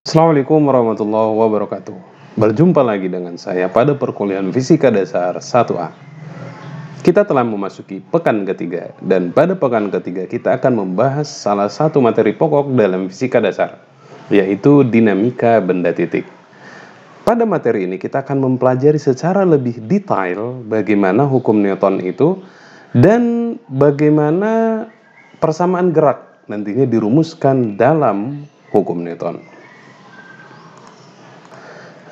Assalamualaikum warahmatullahi wabarakatuh. Berjumpa lagi dengan saya pada perkuliahan Fisika Dasar 1A. Kita telah memasuki pekan ketiga, dan pada pekan ketiga kita akan membahas salah satu materi pokok dalam fisika dasar, yaitu dinamika benda titik. Pada materi ini kita akan mempelajari secara lebih detail bagaimana hukum Newton itu dan bagaimana persamaan gerak nantinya dirumuskan dalam hukum Newton.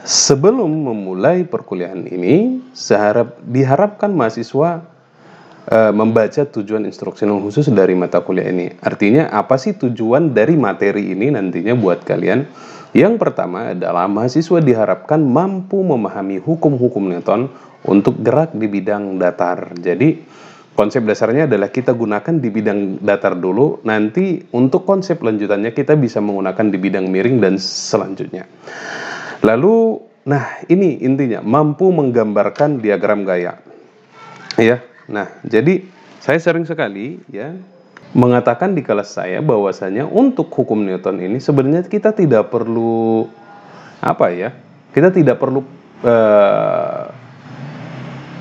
Sebelum memulai perkuliahan ini, diharapkan mahasiswa membaca tujuan instruksional khusus dari mata kuliah ini. Artinya apa sih tujuan dari materi ini nantinya buat kalian? Yang pertama adalah mahasiswa diharapkan mampu memahami hukum-hukum Newton untuk gerak di bidang datar. Jadi konsep dasarnya adalah kita gunakan di bidang datar dulu, nanti untuk konsep lanjutannya kita bisa menggunakan di bidang miring dan selanjutnya. Lalu, nah ini intinya, mampu menggambarkan diagram gaya. Ya, nah jadi saya sering sekali ya mengatakan di kelas saya bahwasanya untuk hukum Newton ini sebenarnya kita tidak perlu kita tidak perlu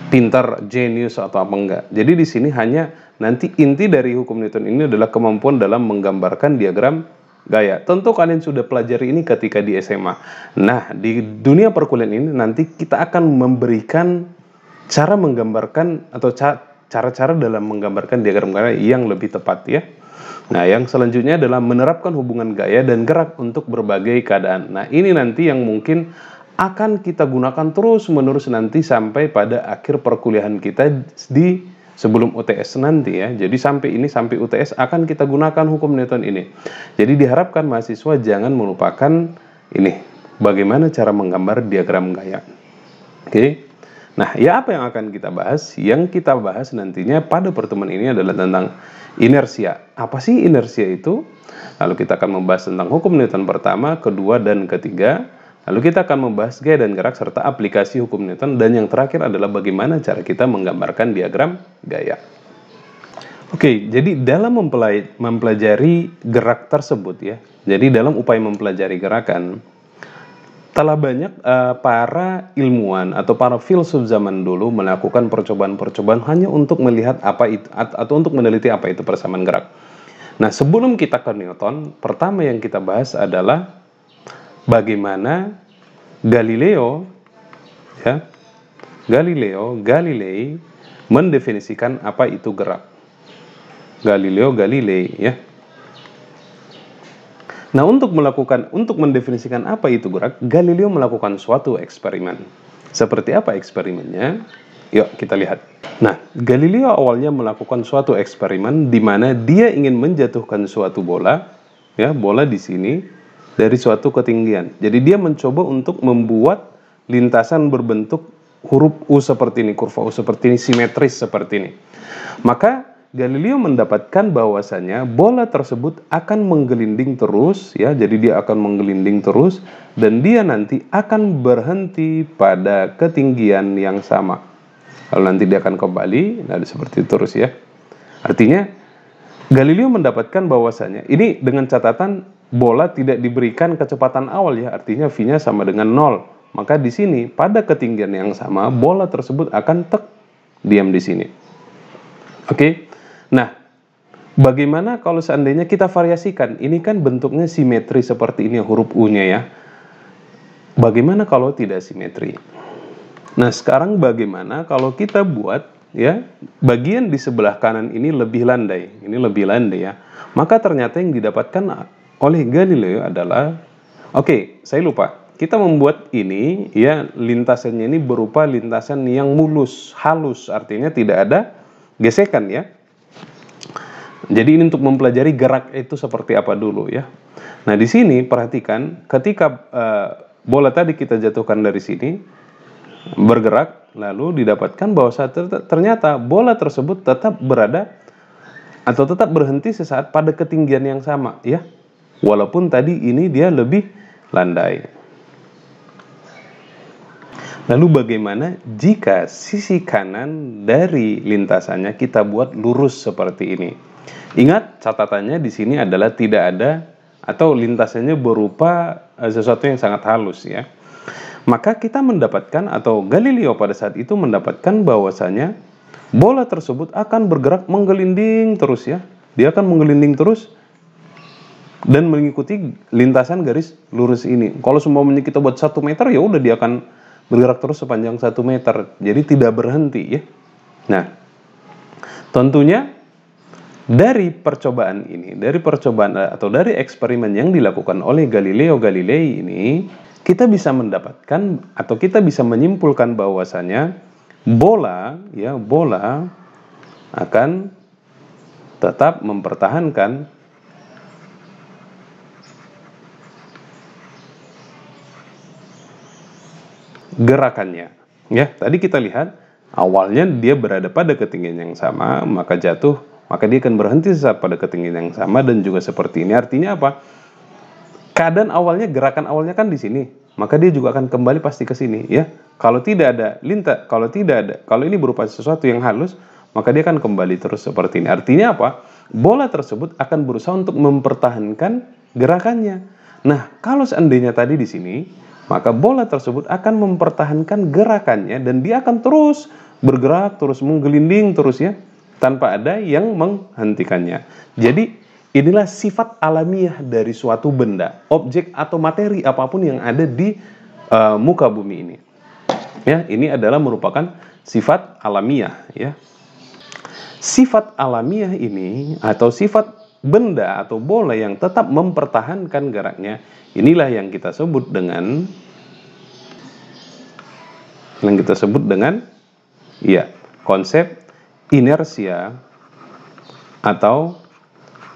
pintar, jenius atau apa enggak. Jadi di sini hanya nanti inti dari hukum Newton ini adalah kemampuan dalam menggambarkan diagram gaya. Tentu kalian sudah pelajari ini ketika di SMA. Nah, di dunia perkuliahan ini nanti kita akan memberikan cara menggambarkan atau cara-cara dalam menggambarkan diagram gaya yang lebih tepat ya. Nah, yang selanjutnya adalah menerapkan hubungan gaya dan gerak untuk berbagai keadaan. Nah, ini nanti yang mungkin akan kita gunakan terus-menerus nanti sampai pada akhir perkuliahan kita di sebelum UTS nanti ya. Jadi sampai UTS akan kita gunakan hukum Newton ini. Jadi diharapkan mahasiswa jangan melupakan ini, bagaimana cara menggambar diagram gaya. Oke. Nah, ya apa yang akan kita bahas? Yang kita bahas nantinya pada pertemuan ini adalah tentang inersia. Apa sih inersia itu? Lalu kita akan membahas tentang hukum Newton pertama, kedua, dan ketiga. Lalu kita akan membahas gaya dan gerak serta aplikasi hukum Newton, dan yang terakhir adalah bagaimana cara kita menggambarkan diagram gaya. Oke, jadi dalam mempelajari gerak tersebut ya, jadi dalam upaya mempelajari gerakan, telah banyak para ilmuwan atau para filsuf zaman dulu melakukan percobaan-percobaan hanya untuk melihat apa itu atau untuk meneliti apa itu persamaan gerak. Nah, sebelum kita ke Newton, pertama yang kita bahas adalah bagaimana Galilei mendefinisikan apa itu gerak. Galileo Galilei ya. Nah, untuk mendefinisikan apa itu gerak, Galileo melakukan suatu eksperimen. Seperti apa eksperimennya? Yuk kita lihat. Nah, Galileo awalnya melakukan suatu eksperimen di mana dia ingin menjatuhkan suatu bola, ya, bola di sini dari suatu ketinggian. Jadi dia mencoba untuk membuat lintasan berbentuk huruf U seperti ini, kurva U seperti ini, simetris seperti ini. Maka Galileo mendapatkan bahwasanya bola tersebut akan menggelinding terus ya, jadi dia akan menggelinding terus dan dia nanti akan berhenti pada ketinggian yang sama. Lalu nanti dia akan kembali, nah seperti itu terus ya. Artinya Galileo mendapatkan bahwasanya ini dengan catatan bola tidak diberikan kecepatan awal ya, artinya V-nya sama dengan 0. Maka di sini pada ketinggian yang sama bola tersebut akan diam di sini. Oke. Nah, bagaimana kalau seandainya kita variasikan? Ini kan bentuknya simetri seperti ini huruf U-nya ya. Bagaimana kalau tidak simetri? Nah, sekarang bagaimana kalau kita buat ya bagian di sebelah kanan ini lebih landai. Ini lebih landai ya. Maka ternyata yang didapatkan oleh Galileo adalah saya lupa. Kita membuat ini ya, lintasannya ini berupa lintasan yang mulus, halus, artinya tidak ada gesekan ya. Jadi ini untuk mempelajari gerak itu seperti apa dulu ya. Nah, di sini perhatikan ketika bola tadi kita jatuhkan dari sini bergerak, lalu didapatkan bahwa ternyata bola tersebut tetap berada atau tetap berhenti sesaat pada ketinggian yang sama ya. Walaupun tadi ini dia lebih landai. Lalu bagaimana jika sisi kanan dari lintasannya kita buat lurus seperti ini? Ingat, catatannya di sini adalah tidak ada atau lintasannya berupa sesuatu yang sangat halus ya. Maka kita mendapatkan, atau Galileo pada saat itu mendapatkan bahwasanya bola tersebut akan bergerak menggelinding terus ya. Dia akan menggelinding terus dan mengikuti lintasan garis lurus ini. Kalau semuanya kita buat 1 meter, ya udah dia akan bergerak terus sepanjang 1 meter. Jadi tidak berhenti ya. Nah, tentunya dari percobaan ini, dari percobaan atau dari eksperimen yang dilakukan oleh Galileo Galilei ini, kita bisa mendapatkan atau kita bisa menyimpulkan bahwasanya bola akan tetap mempertahankan gerakannya. Ya, tadi kita lihat awalnya dia berada pada ketinggian yang sama, maka jatuh, maka dia akan berhenti saat pada ketinggian yang sama, dan juga seperti ini. Artinya apa? Keadaan awalnya, gerakan awalnya kan di sini, maka dia juga akan kembali pasti ke sini ya. Kalau tidak ada lintas, kalau ini berupa sesuatu yang halus, maka dia akan kembali terus seperti ini. Artinya apa? Bola tersebut akan berusaha untuk mempertahankan gerakannya. Nah, kalau seandainya tadi di sini, maka bola tersebut akan mempertahankan gerakannya dan dia akan terus bergerak, terus menggelinding terus ya, tanpa ada yang menghentikannya. Jadi inilah sifat alamiah dari suatu benda, objek atau materi apapun yang ada di muka bumi ini. Ya, ini adalah merupakan sifat alamiah ya. Sifat alamiah ini atau sifat benda atau bola yang tetap mempertahankan geraknya, inilah yang kita sebut dengan ya, konsep inersia atau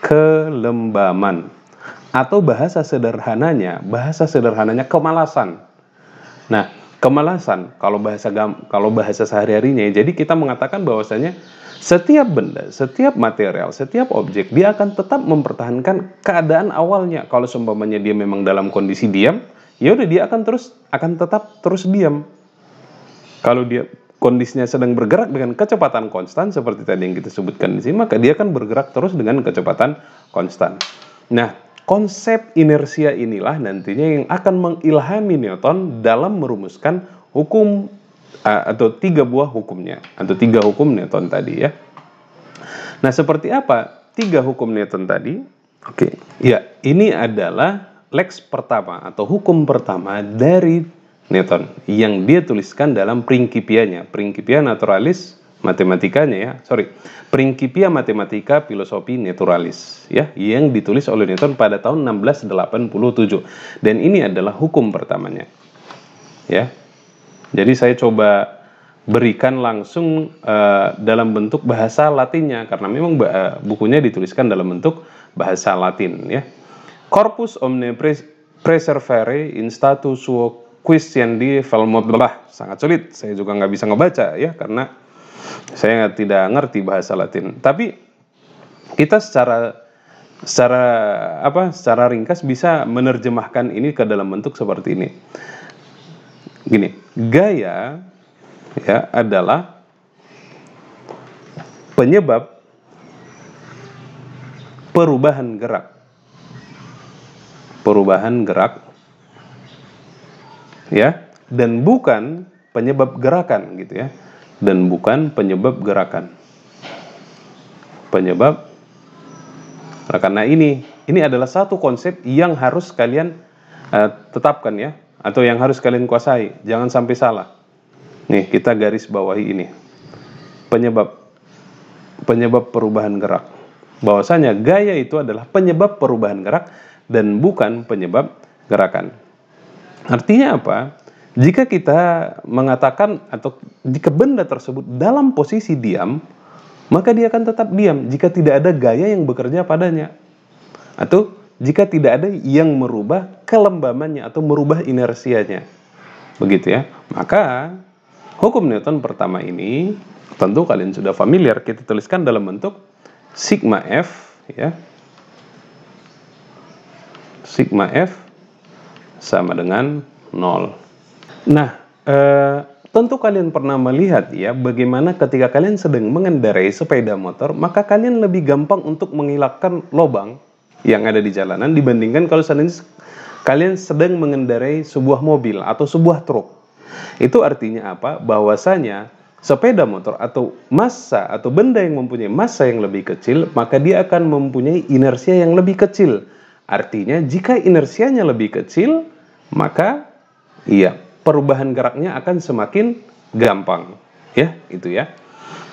kelembaman, atau bahasa sederhananya kemalasan. Nah, kemalasan kalau bahasa sehari-harinya, jadi kita mengatakan bahwasanya setiap benda, setiap material, setiap objek dia akan tetap mempertahankan keadaan awalnya. Kalau seumpamanya dia memang dalam kondisi diam, ya udah dia akan tetap terus diam. Kalau dia kondisinya sedang bergerak dengan kecepatan konstan seperti tadi yang kita sebutkan di sini, maka dia akan bergerak terus dengan kecepatan konstan. Nah, konsep inersia inilah nantinya yang akan mengilhami Newton dalam merumuskan hukum atau 3 buah hukumnya, atau 3 hukum Newton tadi ya. Nah, seperti apa 3 hukum Newton tadi? Oke, ya, ini adalah lex pertama atau hukum pertama dari Newton yang dia tuliskan dalam Principia-nya, Principia Naturalis matematikanya ya, Principia Mathematica Philosophiae Naturalis ya, yang ditulis oleh Newton pada tahun 1687, dan ini adalah hukum pertamanya ya. Jadi saya coba berikan langsung dalam bentuk bahasa Latinnya, karena memang bukunya dituliskan dalam bentuk bahasa Latin ya. Corpus omne preservare in status suo quisiendi velmodlah. Sangat sulit, saya juga nggak bisa ngebaca ya, karena saya tidak ngerti bahasa Latin. Tapi kita secara ringkas bisa menerjemahkan ini ke dalam bentuk seperti ini. Gini, gaya ya adalah penyebab perubahan gerak ya, dan bukan penyebab gerakan gitu ya, dan bukan penyebab gerakan. Nah, ini adalah satu konsep yang harus kalian tetapkan ya, atau yang harus kalian kuasai, jangan sampai salah. Nih, kita garis bawahi ini, penyebab perubahan gerak. Bahwasanya gaya itu adalah penyebab perubahan gerak dan bukan penyebab gerakan. Artinya apa? Jika kita mengatakan atau jika benda tersebut dalam posisi diam, maka dia akan tetap diam jika tidak ada gaya yang bekerja padanya, atau jika tidak ada yang merubah kelembamannya atau merubah inersianya. Begitu ya. Maka hukum Newton pertama ini tentu kalian sudah familiar, kita tuliskan dalam bentuk sigma F ya. Sigma F sama dengan 0. Nah, tentu kalian pernah melihat ya, bagaimana ketika kalian sedang mengendarai sepeda motor, maka kalian lebih gampang untuk mengelakkan lubang yang ada di jalanan dibandingkan kalau seandainya kalian sedang mengendarai sebuah mobil atau sebuah truk. Itu artinya apa? Bahwasanya sepeda motor atau massa atau benda yang mempunyai massa yang lebih kecil, maka dia akan mempunyai inersia yang lebih kecil. Artinya jika inersianya lebih kecil, maka perubahan geraknya akan semakin gampang. Ya, itu ya.